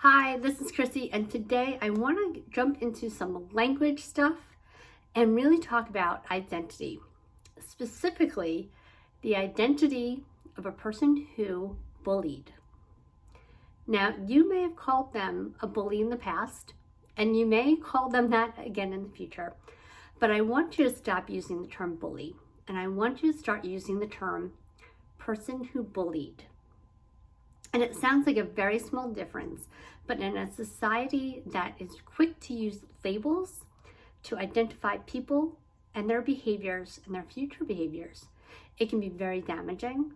Hi, this is Chrissy, and today I want to jump into some language stuff and really talk about identity. Specifically, the identity of a person who bullied. Now, you may have called them a bully in the past, and you may call them that again in the future, but I want you to stop using the term bully, and I want you to start using the term person who bullied. And it sounds like a very small difference, but in a society that is quick to use labels to identify people and their behaviors and their future behaviors, it can be very damaging,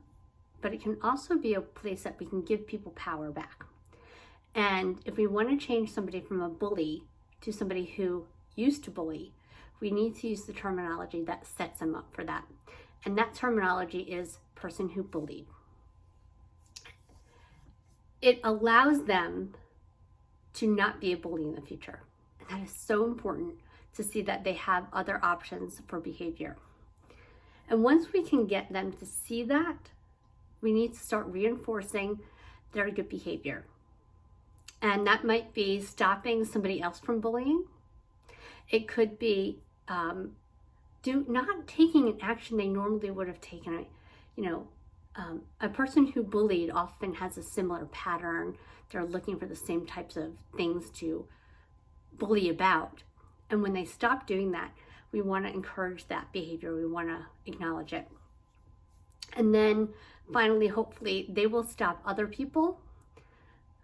but it can also be a place that we can give people power back. And if we want to change somebody from a bully to somebody who used to bully, we need to use the terminology that sets them up for that. And that terminology is person who bullied. It allows them to not be a bully in the future. And that is so important to see that they have other options for behavior. And once we can get them to see that, we need to start reinforcing their good behavior. And that might be stopping somebody else from bullying. It could be not taking an action they normally would have taken. A person who bullied often has a similar pattern. They're looking for the same types of things to bully about. And when they stop doing that, we want to encourage that behavior. We want to acknowledge it. And then finally, hopefully, they will stop other people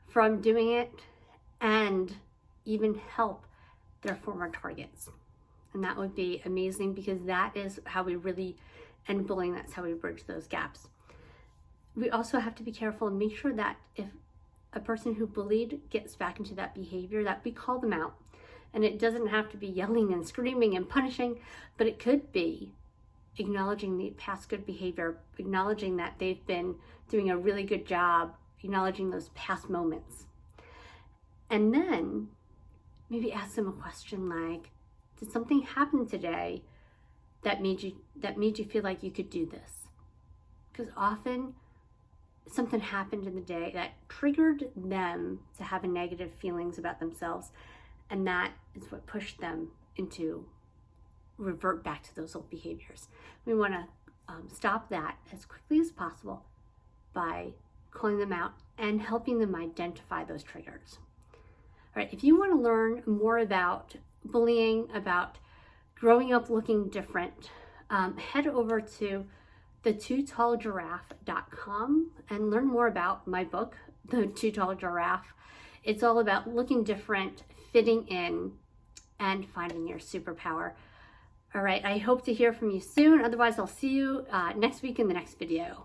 from doing it and even help their former targets. And that would be amazing, because that is how we really end bullying. That's how we bridge those gaps. We also have to be careful and make sure that if a person who bullied gets back into that behavior, that we call them out. And it doesn't have to be yelling and screaming and punishing, but it could be acknowledging the past good behavior, acknowledging that they've been doing a really good job, acknowledging those past moments. And then maybe ask them a question like, did something happen today that made you feel like you could do this? Because often something happened in the day that triggered them to have negative feelings about themselves, and that is what pushed them into revert back to those old behaviors. We want to stop that as quickly as possible by calling them out and helping them identify those triggers. All right, if you want to learn more about bullying, about growing up looking different, head over to the2tallgiraffe.com and learn more about my book, The Too Tall Giraffe. It's all about looking different, fitting in, and finding your superpower. All right, I hope to hear from you soon. Otherwise, I'll see you next week in the next video.